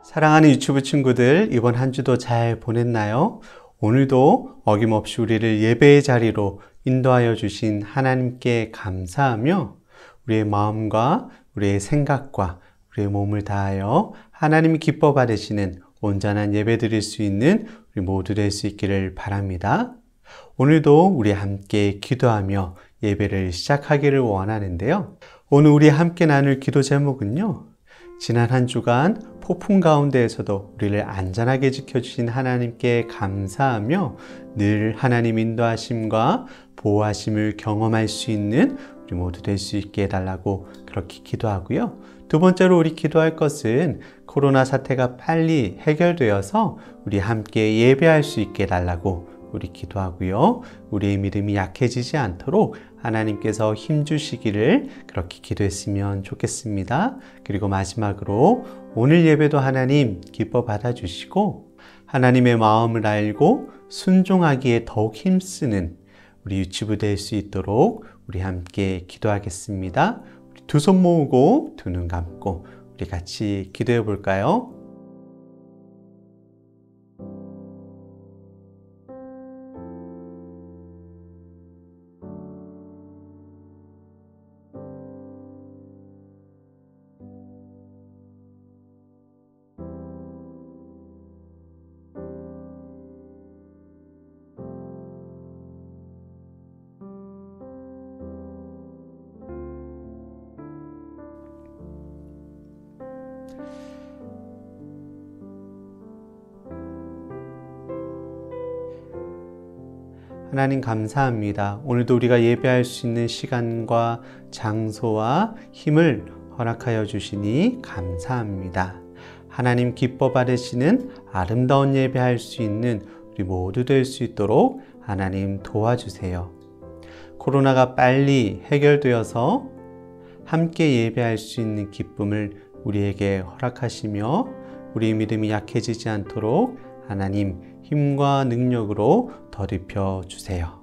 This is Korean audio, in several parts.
사랑하는 유치부 친구들, 이번 한 주도 잘 보냈나요? 오늘도 어김없이 우리를 예배의 자리로 인도하여 주신 하나님께 감사하며 우리의 마음과 우리의 생각과 우리의 몸을 다하여 하나님이 기뻐 받으시는 온전한 예배 드릴 수 있는 우리 모두 될 수 있기를 바랍니다. 오늘도 우리 함께 기도하며 예배를 시작하기를 원하는데요. 오늘 우리 함께 나눌 기도 제목은요, 지난 한 주간 폭풍 가운데에서도 우리를 안전하게 지켜주신 하나님께 감사하며 늘 하나님 인도하심과 보호하심을 경험할 수 있는 우리 모두 될 수 있게 해달라고 그렇게 기도하고요. 두 번째로 우리 기도할 것은 코로나 사태가 빨리 해결되어서 우리 함께 예배할 수 있게 해달라고 우리 기도하고요. 우리의 믿음이 약해지지 않도록 하나님께서 힘주시기를 그렇게 기도했으면 좋겠습니다. 그리고 마지막으로 오늘 예배도 하나님 기뻐 받아주시고 하나님의 마음을 알고 순종하기에 더욱 힘쓰는 우리 유치부 될 수 있도록 우리 함께 기도하겠습니다. 두 손 모으고 두 눈 감고 우리 같이 기도해 볼까요? 하나님 감사합니다. 오늘도 우리가 예배할 수 있는 시간과 장소와 힘을 허락하여 주시니 감사합니다. 하나님 기뻐 받으시는 아름다운 예배할 수 있는 우리 모두 될 수 있도록 하나님 도와주세요. 코로나가 빨리 해결되어서 함께 예배할 수 있는 기쁨을 우리에게 허락하시며 우리 믿음이 약해지지 않도록 하나님 힘과 능력으로 덧입혀 주세요.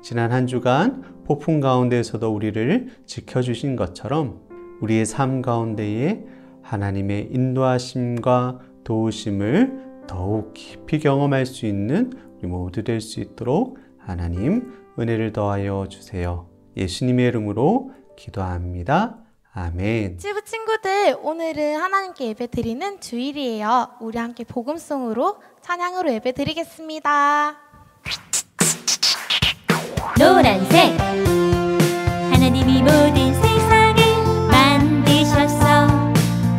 지난 한 주간 폭풍 가운데에서도 우리를 지켜주신 것처럼 우리의 삶 가운데에 하나님의 인도하심과 도우심을 더욱 깊이 경험할 수 있는 우리 모두 될 수 있도록 하나님 은혜를 더하여 주세요. 예수님의 이름으로 기도합니다. 아멘. 유치부 친구들, 오늘은 하나님께 예배 드리는 주일이에요. 우리 함께 복음송으로 찬양으로 예배 드리겠습니다. 노란색 하나님이 모든 세상을 만드셨어.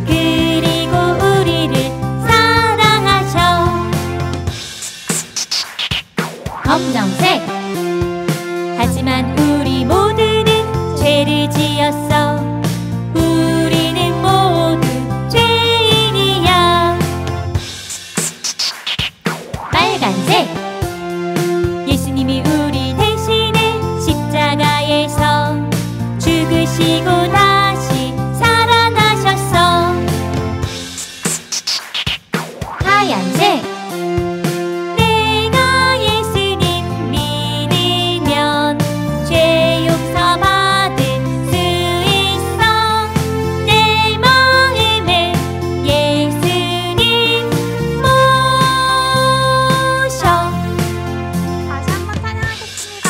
그리고 우리를 사랑하셔. 검정색 하지만 우리 모두는 죄를 지었어. 우리는 모두 죄인이야. 빨간색 예수님이 우리 대신에 십자가에서 죽으시고 다시 살아나셨어. 하얀색 내가 예수님 믿으면 죄 용서받을 수 있어. 내 마음에 예수님 모셔. 다시 한번 찬양하겠습니다.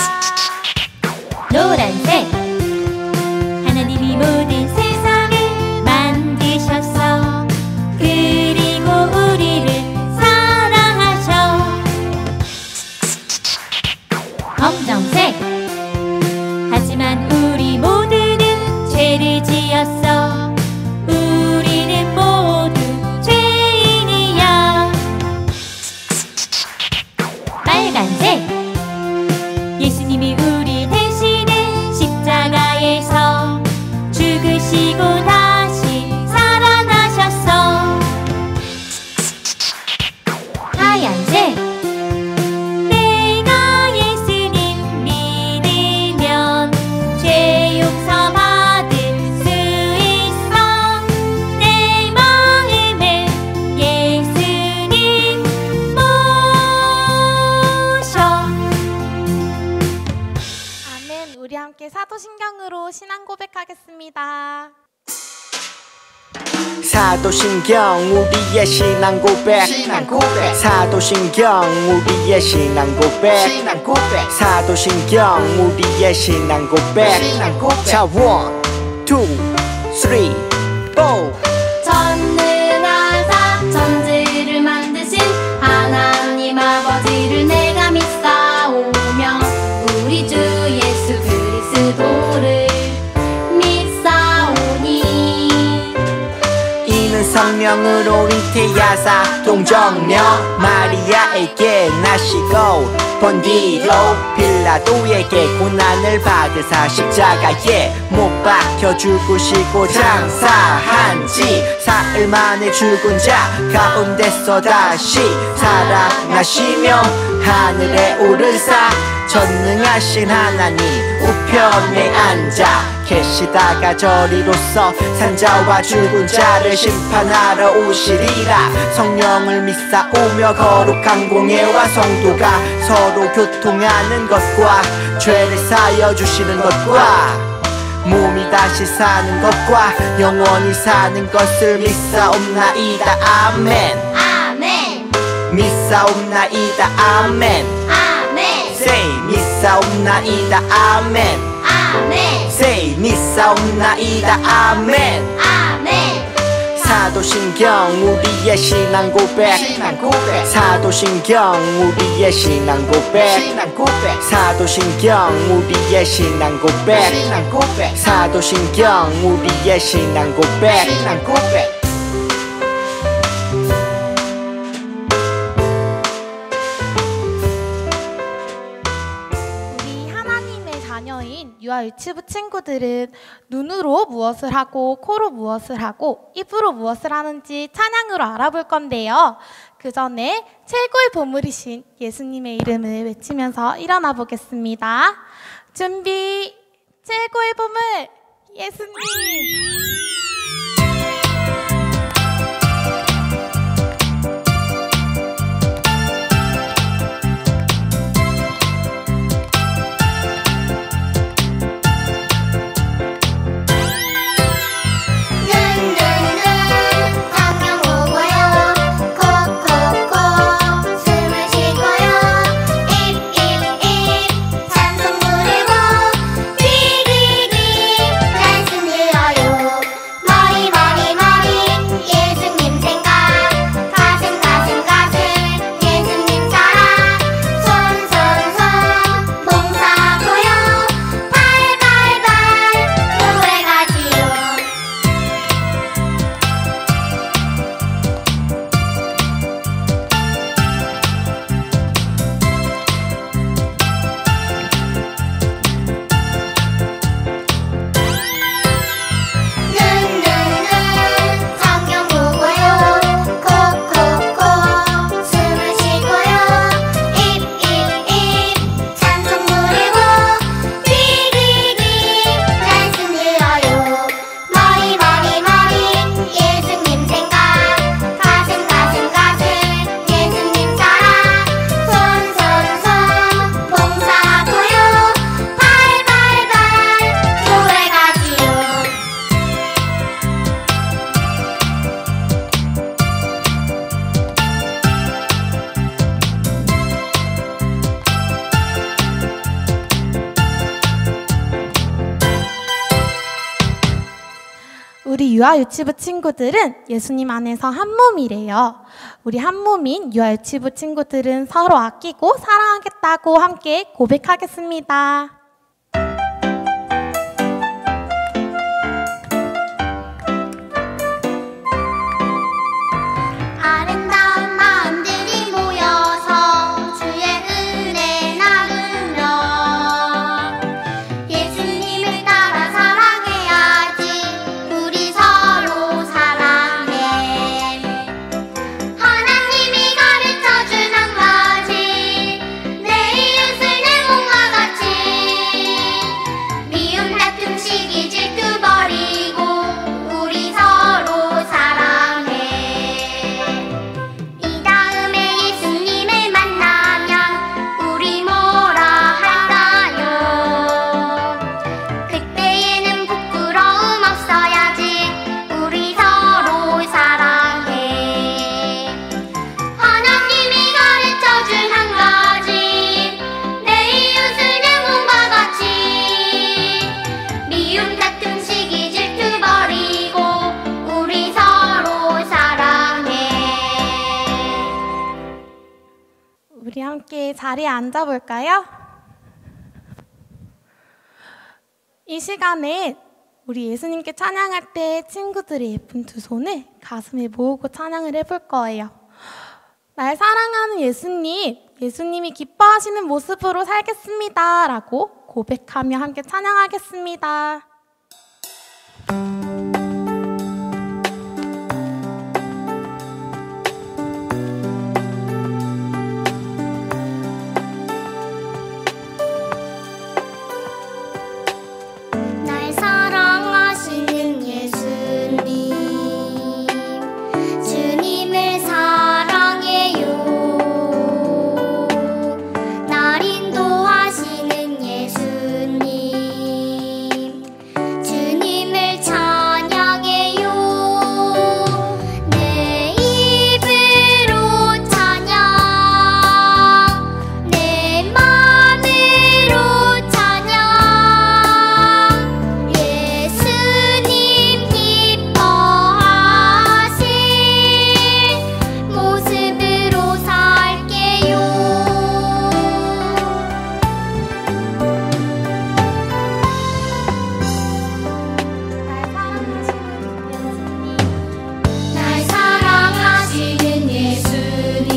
노란색 하나님이 모든 세상을 만드셨어. 그리고 우리를 사랑하셔. 검정색 하지만 우리 모두는 죄를 지었어. 우리는 모두 죄인이야. 빨간색 예수님이 우리 대신에 십자가에서 죽으시고 다시 살아나셨어. 하얀색 내가 예수님 믿으면 죄 용서받을 수 있어. 내 마음에 예수님 모셔. 아멘. 우리 함께 사도신경으로 신앙 고백하겠습니다. 사도신경 우리의 신앙 고백 사도신경 우리의 신앙 고백 사도신경 우리의 신앙 고백 자 1, 2, 3, 4 전능하사 천지를 만드신 하나님 아버지를 내가 믿사오며 우리 주 예수 그리스도를 믿사오니 이는 성령으로 잉태하사 동정녀 마리아에게 나시고 본디로 빌라도에게 고난을 받으사 십자가에 못 박혀 죽으시고 장사한 지 사흘 만에 죽은 자 가운데서 다시 살아나시며 하늘에 오르사 전능하신 하나님 우편에 앉아 계시다가 저리로서 산자와 죽은 자를 심판하러 오시리라 성령을 믿사오며 거룩한 공예와 성도가 서로 교통하는 것과 죄를 사여 주시는 것과 몸이 다시 사는 것과 영원히 사는 것을 믿사옵나이다 아멘 아멘 믿사옵나이다 아멘 아멘 Say 믿사옵나이다 아멘 아멘 Say 믿사옵나이다 아멘 아멘 사도신경 우리의 신앙 고백 사도신경 우리의 신앙 고백 사도신경 우리의 신앙 고백 사도신경 우리의 신앙 고백 우리 하나님의 자녀인 유아 유치부 친구들은 눈으로 무엇을 하고 코로 무엇을 하고 입으로 무엇을 하는지 찬양으로 알아볼 건데요. 그 전에 최고의 보물이신 예수님의 이름을 외치면서 일어나 보겠습니다. 준비, 최고의 보물 예수님. 우리 유아 유치부 친구들은 예수님 안에서 한 몸이래요. 우리 한 몸인 유아 유치부 친구들은 서로 아끼고 사랑하겠다고 함께 고백하겠습니다. 아름다운 마음들이 모여서 주의 은혜 나누며 예수님을 따라 사랑해야지 우리 서로 사랑해 하나님이 가르쳐준 한 가지 내 이웃을 내 몸과 같이 우리 자리에 앉아볼까요? 이 시간에 우리 예수님께 찬양할 때 친구들의 예쁜 두 손을 가슴에 모으고 찬양을 해볼 거예요. 날 사랑하는 예수님, 예수님이 기뻐하시는 모습으로 살겠습니다 라고 고백하며 함께 찬양하겠습니다. 날 사랑하시는 예수님, 주님을 사랑해요. 날 인도하시는 예수님, 주님을 찬양해요. 내 입으로 찬양, 내 맘으로 찬양, 예수님 기뻐하신 모습으로 살게요. 날 사랑하시는 예수님,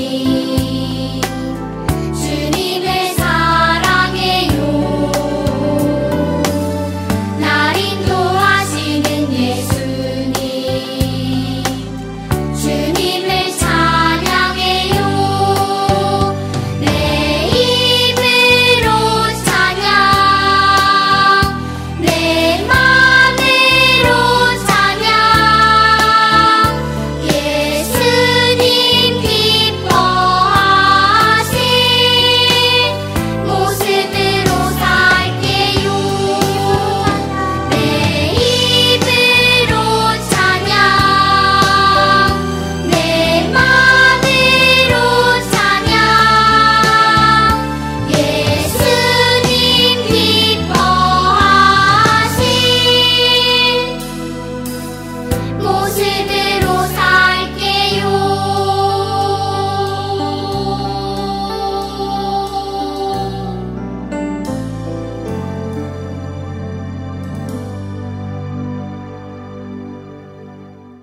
주님을 사랑해요. 날 인도하시는 예수님, 주님을 찬양해요. 내 입으로 찬양, 내 맘으로 찬양, 예수님 기뻐하신 모습으로 살게요. 내 입으로 찬양, 내 맘으로 찬양, 예수님 기뻐하신 모습으로 살게요.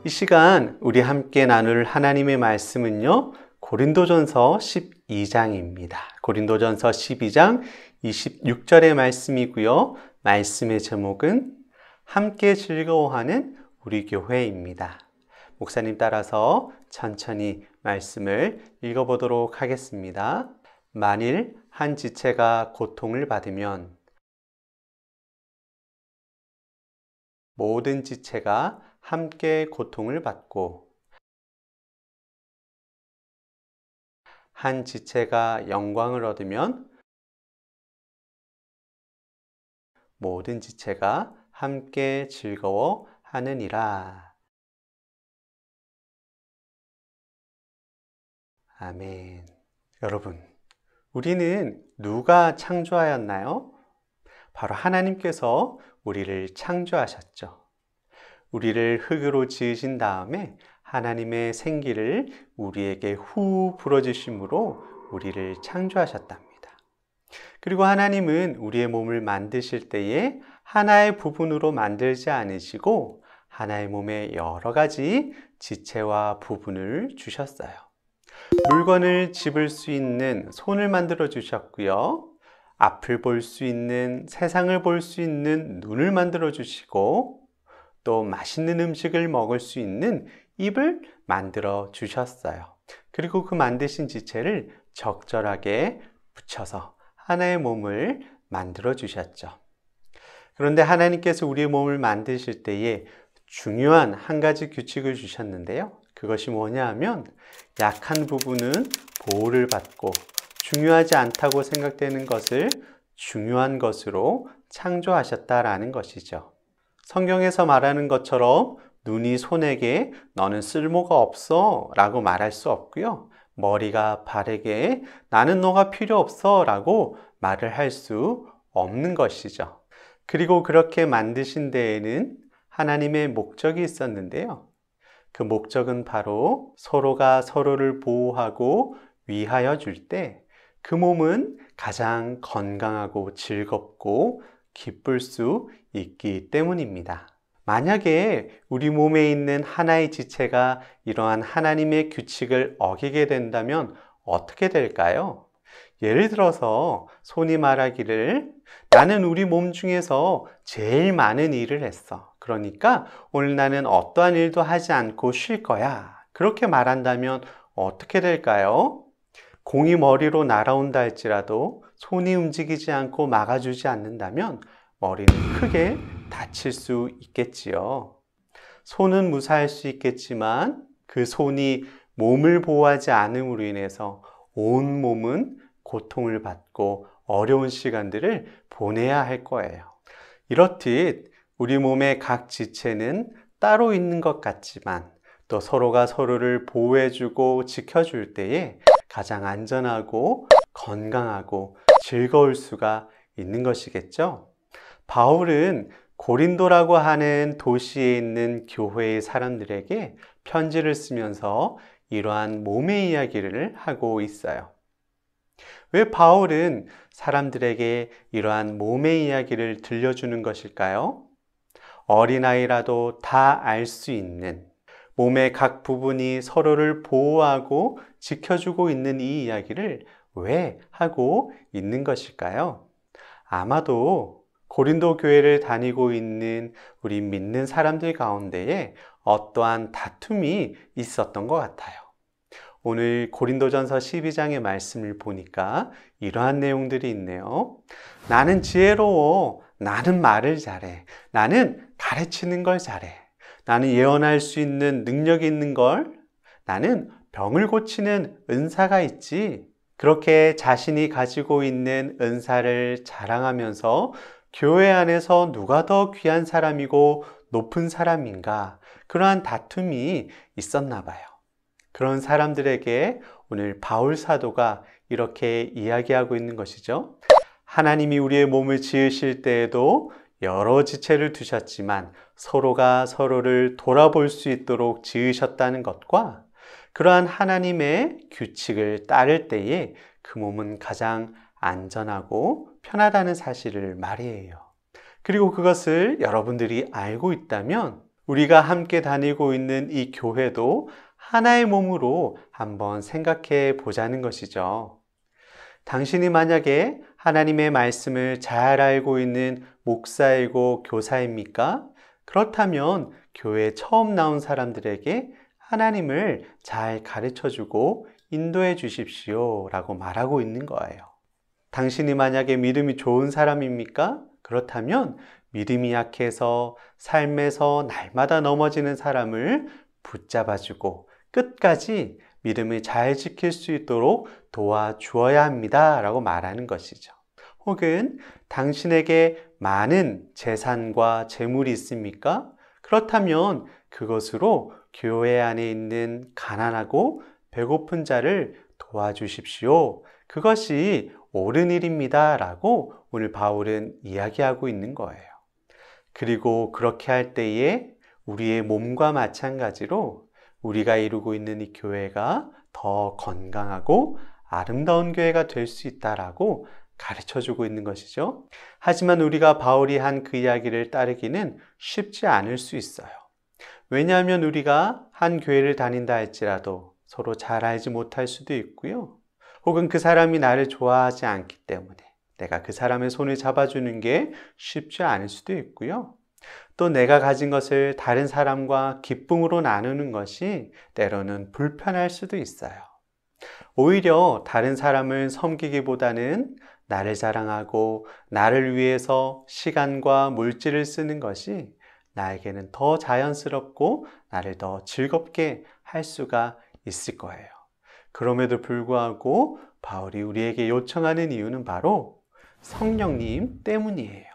이 시간 우리 함께 나눌 하나님의 말씀은요, 고린도전서 12장입니다. 고린도전서 12장 26절의 말씀이고요. 말씀의 제목은 함께 즐거워하는 우리 교회입니다. 목사님 따라서 천천히 말씀을 읽어보도록 하겠습니다. 만일 한 지체가 고통을 받으면 모든 지체가 함께 고통을 받고, 한 지체가 영광을 얻으면 모든 지체가 함께 즐거워하느니라. 아멘. 여러분, 우리는 누가 창조하였나요? 바로 하나님께서 우리를 창조하셨죠. 우리를 흙으로 지으신 다음에 하나님의 생기를 우리에게 후 불어주심으로 우리를 창조하셨답니다. 그리고 하나님은 우리의 몸을 만드실 때에 하나의 부분으로 만들지 않으시고 하나의 몸에 여러 가지 지체와 부분을 주셨어요. 물건을 집을 수 있는 손을 만들어 주셨고요. 앞을 볼 수 있는, 세상을 볼 수 있는 눈을 만들어 주시고, 또 맛있는 음식을 먹을 수 있는 입을 만들어 주셨어요. 그리고 그 만드신 지체를 적절하게 붙여서 하나의 몸을 만들어 주셨죠. 그런데 하나님께서 우리의 몸을 만드실 때에 중요한 한 가지 규칙을 주셨는데요. 그것이 뭐냐 하면 약한 부분은 보호를 받고 중요하지 않다고 생각되는 것을 중요한 것으로 창조하셨다라는 것이죠. 성경에서 말하는 것처럼 눈이 손에게 너는 쓸모가 없어 라고 말할 수 없고요. 머리가 발에게 나는 너가 필요 없어 라고 말을 할 수 없는 것이죠. 그리고 그렇게 만드신 데에는 하나님의 목적이 있었는데요. 그 목적은 바로 서로가 서로를 보호하고 위하여 줄 때 그 몸은 가장 건강하고 즐겁고 기쁠 수 있기 때문입니다. 만약에 우리 몸에 있는 하나의 지체가 이러한 하나님의 규칙을 어기게 된다면 어떻게 될까요? 예를 들어서 손이 말하기를 나는 우리 몸 중에서 제일 많은 일을 했어. 그러니까 오늘 나는 어떠한 일도 하지 않고 쉴 거야. 그렇게 말한다면 어떻게 될까요? 공이 머리로 날아온다 할지라도 손이 움직이지 않고 막아주지 않는다면 머리는 크게 다칠 수 있겠지요. 손은 무사할 수 있겠지만 그 손이 몸을 보호하지 않음으로 인해서 온 몸은 고통을 받고 어려운 시간들을 보내야 할 거예요. 이렇듯 우리 몸의 각 지체는 따로 있는 것 같지만 또 서로가 서로를 보호해주고 지켜줄 때에 가장 안전하고 건강하고 즐거울 수가 있는 것이겠죠. 바울은 고린도라고 하는 도시에 있는 교회의 사람들에게 편지를 쓰면서 이러한 몸의 이야기를 하고 있어요. 왜 바울은 사람들에게 이러한 몸의 이야기를 들려주는 것일까요? 어린아이라도 다 알 수 있는 몸의 각 부분이 서로를 보호하고 지켜주고 있는 이 이야기를 왜 하고 있는 것일까요? 아마도 고린도 교회를 다니고 있는 우리 믿는 사람들 가운데에 어떠한 다툼이 있었던 것 같아요. 오늘 고린도전서 12장의 말씀을 보니까 이러한 내용들이 있네요. 나는 지혜로워. 나는 말을 잘해. 나는 가르치는 걸 잘해. 나는 예언할 수 있는 능력이 있는 걸. 나는 병을 고치는 은사가 있지. 그렇게 자신이 가지고 있는 은사를 자랑하면서 교회 안에서 누가 더 귀한 사람이고 높은 사람인가, 그러한 다툼이 있었나 봐요. 그런 사람들에게 오늘 바울 사도가 이렇게 이야기하고 있는 것이죠. 하나님이 우리의 몸을 지으실 때에도 여러 지체를 두셨지만 서로가 서로를 돌아볼 수 있도록 지으셨다는 것과 그러한 하나님의 규칙을 따를 때에 그 몸은 가장 안전하고 편하다는 사실을 말이에요. 그리고 그것을 여러분들이 알고 있다면 우리가 함께 다니고 있는 이 교회도 하나의 몸으로 한번 생각해 보자는 것이죠. 당신이 만약에 하나님의 말씀을 잘 알고 있는 목사이고 교사입니까? 그렇다면 교회에 처음 나온 사람들에게 하나님을 잘 가르쳐주고 인도해 주십시오 라고 말하고 있는 거예요. 당신이 만약에 믿음이 좋은 사람입니까? 그렇다면 믿음이 약해서 삶에서 날마다 넘어지는 사람을 붙잡아주고 끝까지 믿음을 잘 지킬 수 있도록 도와주어야 합니다 라고 말하는 것이죠. 혹은 당신에게 많은 재산과 재물이 있습니까? 그렇다면 그것으로 교회 안에 있는 가난하고 배고픈 자를 도와주십시오. 그것이 옳은 일입니다 라고 오늘 바울은 이야기하고 있는 거예요. 그리고 그렇게 할 때에 우리의 몸과 마찬가지로 우리가 이루고 있는 이 교회가 더 건강하고 아름다운 교회가 될 수 있다라고 가르쳐주고 있는 것이죠. 하지만 우리가 바울이 한 그 이야기를 따르기는 쉽지 않을 수 있어요. 왜냐하면 우리가 한 교회를 다닌다 할지라도 서로 잘 알지 못할 수도 있고요. 혹은 그 사람이 나를 좋아하지 않기 때문에 내가 그 사람의 손을 잡아주는 게 쉽지 않을 수도 있고요. 또 내가 가진 것을 다른 사람과 기쁨으로 나누는 것이 때로는 불편할 수도 있어요. 오히려 다른 사람을 섬기기보다는 나를 자랑하고 나를 위해서 시간과 물질을 쓰는 것이 나에게는 더 자연스럽고 나를 더 즐겁게 할 수가 있을 거예요. 그럼에도 불구하고 바울이 우리에게 요청하는 이유는 바로 성령님 때문이에요.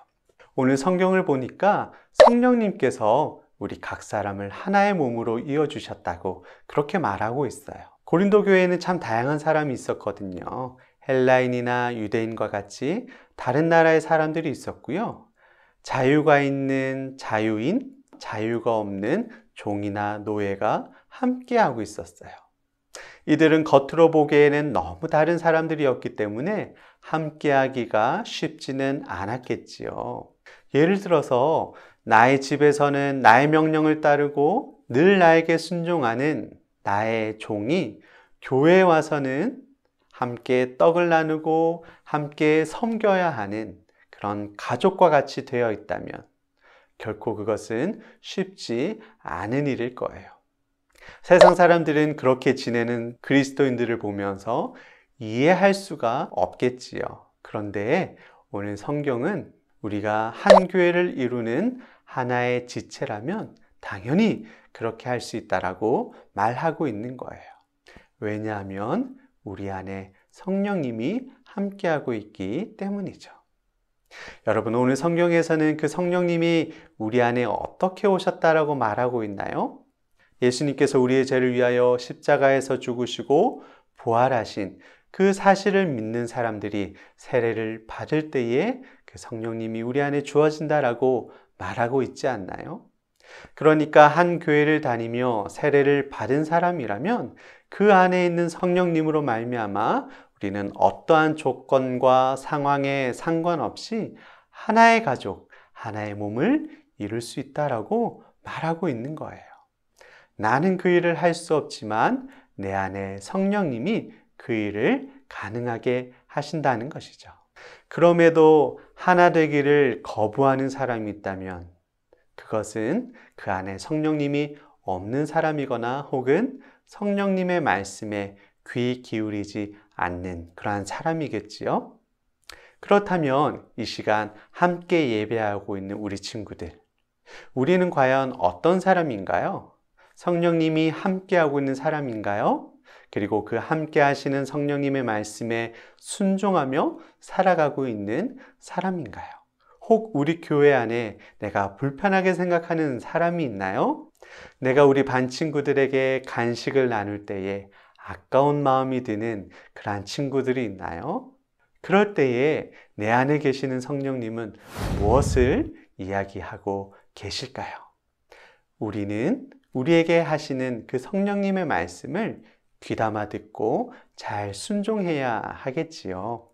오늘 성경을 보니까 성령님께서 우리 각 사람을 하나의 몸으로 이어주셨다고 그렇게 말하고 있어요. 고린도 교회에는 참 다양한 사람이 있었거든요. 헬라인이나 유대인과 같이 다른 나라의 사람들이 있었고요. 자유가 있는 자유인, 자유가 없는 종이나 노예가 함께하고 있었어요. 이들은 겉으로 보기에는 너무 다른 사람들이었기 때문에 함께하기가 쉽지는 않았겠지요. 예를 들어서 나의 집에서는 나의 명령을 따르고 늘 나에게 순종하는 나의 종이 교회에 와서는 함께 떡을 나누고 함께 섬겨야 하는 그런 가족과 같이 되어 있다면 결코 그것은 쉽지 않은 일일 거예요. 세상 사람들은 그렇게 지내는 그리스도인들을 보면서 이해할 수가 없겠지요. 그런데 오늘 성경은 우리가 한 교회를 이루는 하나의 지체라면 당연히 그렇게 할 수 있다라고 말하고 있는 거예요. 왜냐하면 우리 안에 성령님이 함께하고 있기 때문이죠. 여러분, 오늘 성경에서는 그 성령님이 우리 안에 어떻게 오셨다라고 말하고 있나요? 예수님께서 우리의 죄를 위하여 십자가에서 죽으시고 부활하신 그 사실을 믿는 사람들이 세례를 받을 때에 그 성령님이 우리 안에 주어진다라고 말하고 있지 않나요? 그러니까 한 교회를 다니며 세례를 받은 사람이라면 그 안에 있는 성령님으로 말미암아 우리는 어떠한 조건과 상황에 상관없이 하나의 가족, 하나의 몸을 이룰 수 있다라고 말하고 있는 거예요. 나는 그 일을 할 수 없지만 내 안에 성령님이 그 일을 가능하게 하신다는 것이죠. 그럼에도 하나 되기를 거부하는 사람이 있다면 그것은 그 안에 성령님이 없는 사람이거나 혹은 성령님의 말씀에 귀 기울이지 않는 그러한 사람이겠지요. 그렇다면 이 시간 함께 예배하고 있는 우리 친구들, 우리는 과연 어떤 사람인가요? 성령님이 함께하고 있는 사람인가요? 그리고 그 함께 하시는 성령님의 말씀에 순종하며 살아가고 있는 사람인가요? 혹 우리 교회 안에 내가 불편하게 생각하는 사람이 있나요? 내가 우리 반 친구들에게 간식을 나눌 때에 아까운 마음이 드는 그러한 친구들이 있나요? 그럴 때에 내 안에 계시는 성령님은 무엇을 이야기하고 계실까요? 우리는 우리에게 하시는 그 성령님의 말씀을 귀담아 듣고 잘 순종해야 하겠지요.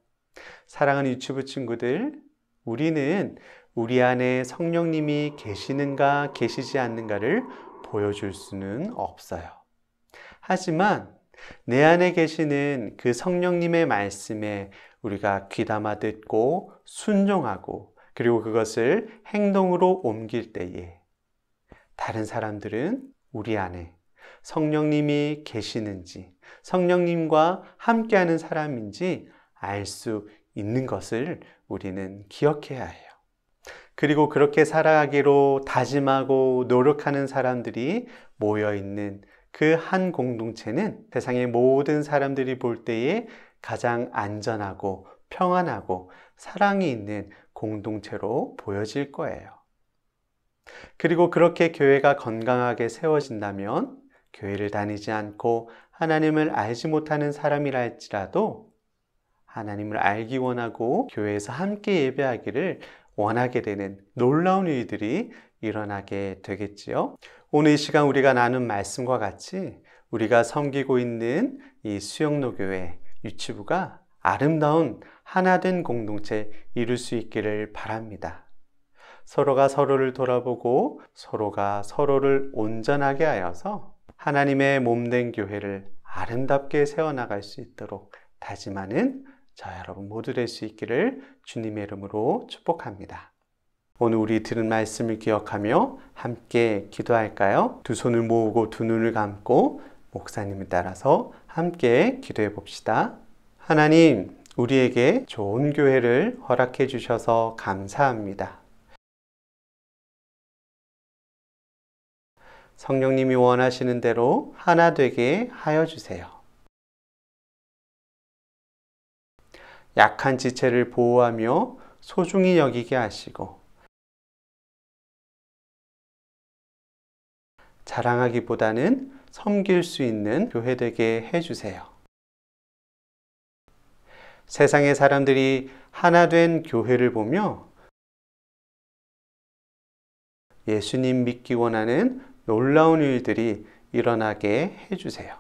사랑하는 유치부 친구들, 우리는 우리 안에 성령님이 계시는가 계시지 않는가를 보여줄 수는 없어요. 하지만 내 안에 계시는 그 성령님의 말씀에 우리가 귀담아 듣고 순종하고 그리고 그것을 행동으로 옮길 때에 다른 사람들은 우리 안에 성령님이 계시는지 성령님과 함께하는 사람인지 알 수 있는 것을 우리는 기억해야 해요. 그리고 그렇게 살아가기로 다짐하고 노력하는 사람들이 모여있는 그 한 공동체는 세상의 모든 사람들이 볼 때에 가장 안전하고 평안하고 사랑이 있는 공동체로 보여질 거예요. 그리고 그렇게 교회가 건강하게 세워진다면 교회를 다니지 않고 하나님을 알지 못하는 사람이라 할지라도 하나님을 알기 원하고 교회에서 함께 예배하기를 원하게 되는 놀라운 일들이 일어나게 되겠지요. 오늘 이 시간 우리가 나눈 말씀과 같이 우리가 섬기고 있는 이 수영로교회 유치부가 아름다운 하나된 공동체 이룰 수 있기를 바랍니다. 서로가 서로를 돌아보고 서로가 서로를 온전하게 하여서 하나님의 몸된 교회를 아름답게 세워나갈 수 있도록 다짐하는 저 여러분 모두 될 수 있기를 주님의 이름으로 축복합니다. 오늘 우리 들은 말씀을 기억하며 함께 기도할까요? 두 손을 모으고 두 눈을 감고 목사님을 따라서 함께 기도해 봅시다. 하나님, 우리에게 좋은 교회를 허락해 주셔서 감사합니다. 성령님이 원하시는 대로 하나 되게 하여 주세요. 약한 지체를 보호하며 소중히 여기게 하시고 자랑하기보다는 섬길 수 있는 교회 되게 해주세요. 세상의 사람들이 하나 된 교회를 보며 예수님 믿기 원하는 놀라운 일들이 일어나게 해주세요.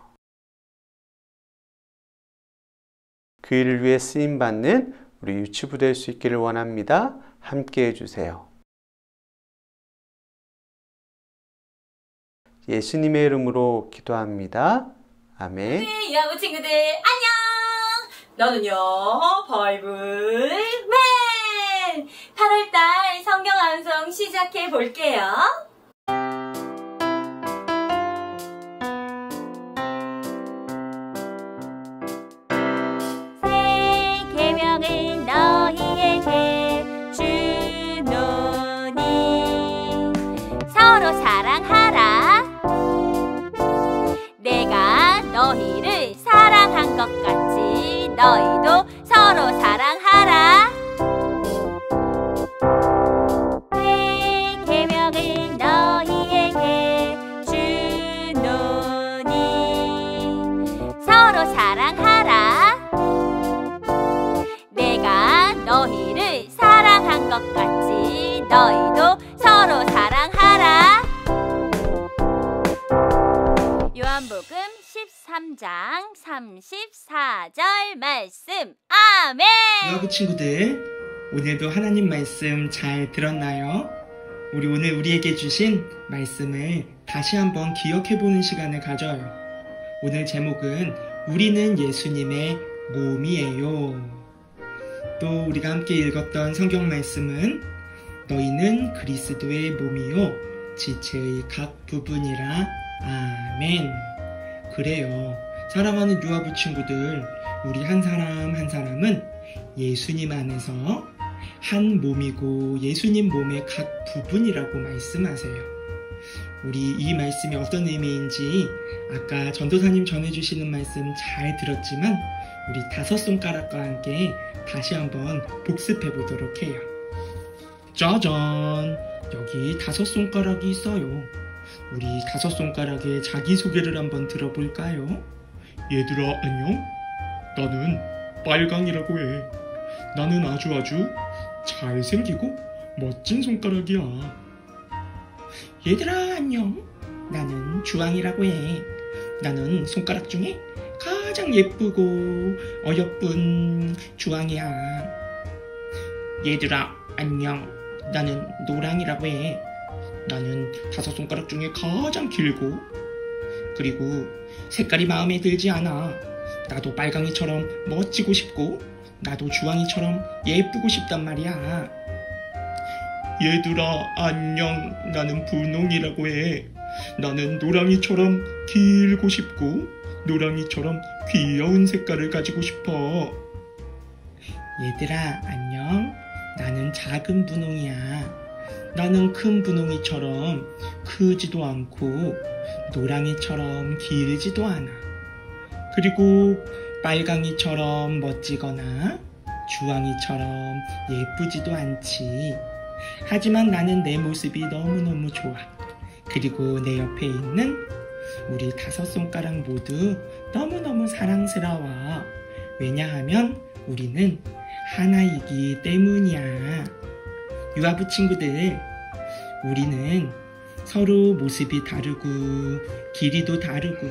그 일을 위해 쓰임받는 우리 유치부 될 수 있기를 원합니다. 함께 해주세요. 예수님의 이름으로 기도합니다. 아멘. 유아부 친구들 안녕. 너는요 바이블맨 8월달 성경 암송 시작해 볼게요. 새 계명을 너희에게 주노니 서로 사랑하라. 내가 너희를 사랑한 것 같이 너희도 서로 사랑하라. 내 계명을 너희에게 주노니 서로 사랑하라. 내가 너희를 사랑한 것 같이 너희도 서로 사랑하라. 요한복음 13장 34절 말씀. 아멘. 유아부 친구들, 오늘도 하나님 말씀 잘 들었나요? 우리 오늘 우리에게 주신 말씀을 다시 한번 기억해보는 시간을 가져요. 오늘 제목은 우리는 예수님의 몸이에요. 또 우리가 함께 읽었던 성경 말씀은 너희는 그리스도의 몸이요 지체의 각 부분이라. 아멘. 그래요. 사랑하는 유아부 친구들, 우리 한 사람 한 사람은 예수님 안에서 한 몸이고 예수님 몸의 각 부분이라고 말씀하세요. 우리 이 말씀이 어떤 의미인지 아까 전도사님 전해주시는 말씀 잘 들었지만 우리 5손가락과 함께 다시 한번 복습해 보도록 해요. 짜잔! 여기 5손가락이 있어요. 우리 5손가락의 자기소개를 한번 들어볼까요? 얘들아 안녕? 나는 빨강이라고 해. 나는 아주 잘생기고 멋진 손가락이야. 얘들아 안녕? 나는 주황이라고 해. 나는 손가락 중에 가장 예쁘고 어여쁜 주황이야. 얘들아 안녕? 나는 노랑이라고 해. 나는 5손가락 중에 가장 길고 그리고 색깔이 마음에 들지 않아. 나도 빨강이처럼 멋지고 싶고 나도 주황이처럼 예쁘고 싶단 말이야. 얘들아 안녕. 나는 분홍이라고 해. 나는 노랑이처럼 길고 싶고 노랑이처럼 귀여운 색깔을 가지고 싶어. 얘들아 안녕. 나는 작은 분홍이야. 나는 큰 분홍이처럼 크지도 않고 노랑이처럼 길지도 않아. 그리고 빨강이처럼 멋지거나 주황이처럼 예쁘지도 않지. 하지만 나는 내 모습이 너무너무 좋아. 그리고 내 옆에 있는 우리 5손가락 모두 너무너무 사랑스러워. 왜냐하면 우리는 하나이기 때문이야. 유아부 친구들, 우리는 서로 모습이 다르고 길이도 다르고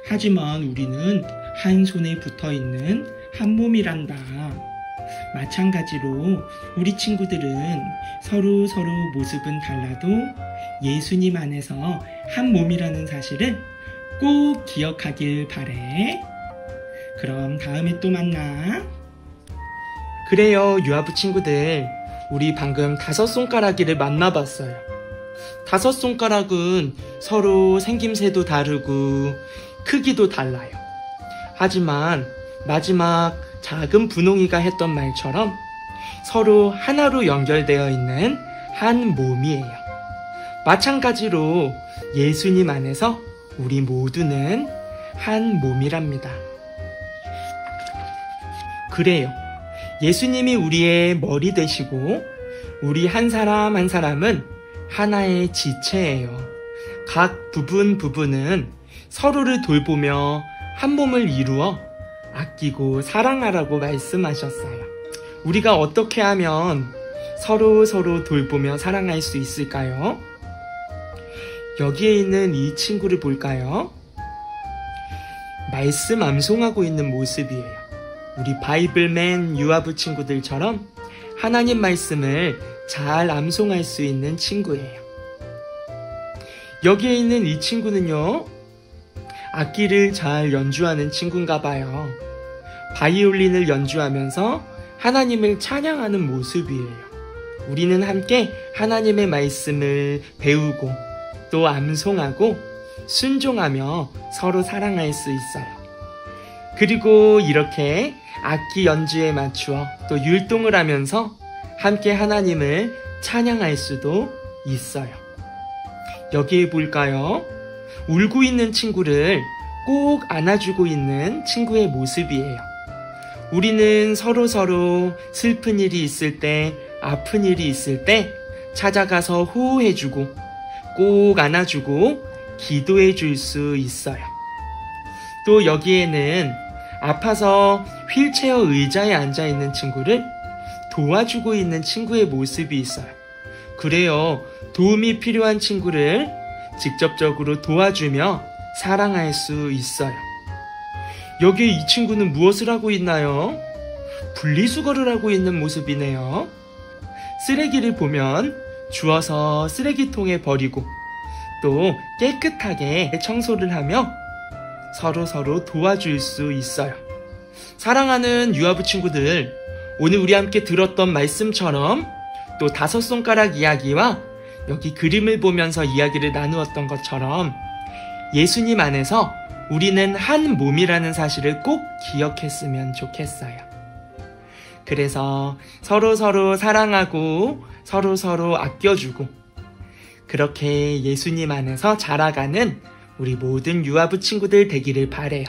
하지만 우리는 한 손에 붙어있는 한 몸이란다. 마찬가지로 우리 친구들은 서로 모습은 달라도 예수님 안에서 한 몸이라는 사실을 꼭 기억하길 바래. 그럼 다음에 또 만나. 그래요, 유아부 친구들. 우리 방금 5손가락이를 만나봤어요. 5손가락은 서로 생김새도 다르고 크기도 달라요. 하지만 마지막 작은 분홍이가 했던 말처럼 서로 하나로 연결되어 있는 한 몸이에요. 마찬가지로 예수님 안에서 우리 모두는 한 몸이랍니다. 그래요. 예수님이 우리의 머리 되시고 우리 한 사람 한 사람은 하나의 지체예요. 각 부분은 서로를 돌보며 한 몸을 이루어 아끼고 사랑하라고 말씀하셨어요. 우리가 어떻게 하면 서로 돌보며 사랑할 수 있을까요? 여기에 있는 이 친구를 볼까요? 말씀 암송하고 있는 모습이에요. 우리 바이블맨 유아부 친구들처럼 하나님 말씀을 잘 암송할 수 있는 친구예요. 여기에 있는 이 친구는요, 악기를 잘 연주하는 친구인가 봐요. 바이올린을 연주하면서 하나님을 찬양하는 모습이에요. 우리는 함께 하나님의 말씀을 배우고 또 암송하고 순종하며 서로 사랑할 수 있어요. 그리고 이렇게 악기 연주에 맞추어 또 율동을 하면서 함께 하나님을 찬양할 수도 있어요. 여기에 볼까요? 울고 있는 친구를 꼭 안아주고 있는 친구의 모습이에요. 우리는 서로 슬픈 일이 있을 때, 아픈 일이 있을 때 찾아가서 호호해주고 꼭 안아주고 기도해 줄 수 있어요. 또 여기에는 아파서 휠체어 의자에 앉아있는 친구를 도와주고 있는 친구의 모습이 있어요. 그래요. 도움이 필요한 친구를 직접적으로 도와주며 사랑할 수 있어요. 여기에 이 친구는 무엇을 하고 있나요? 분리수거를 하고 있는 모습이네요. 쓰레기를 보면 주워서 쓰레기통에 버리고 또 깨끗하게 청소를 하며 서로 도와줄 수 있어요. 사랑하는 유아부 친구들, 오늘 우리 함께 들었던 말씀처럼 또 5손가락 이야기와 여기 그림을 보면서 이야기를 나누었던 것처럼 예수님 안에서 우리는 한 몸이라는 사실을 꼭 기억했으면 좋겠어요. 그래서 서로 사랑하고 서로 아껴주고 그렇게 예수님 안에서 자라가는 우리 모든 유아부 친구들 되기를 바래요.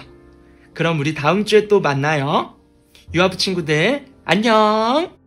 그럼 우리 다음 주에 또 만나요. 유아부 친구들 안녕.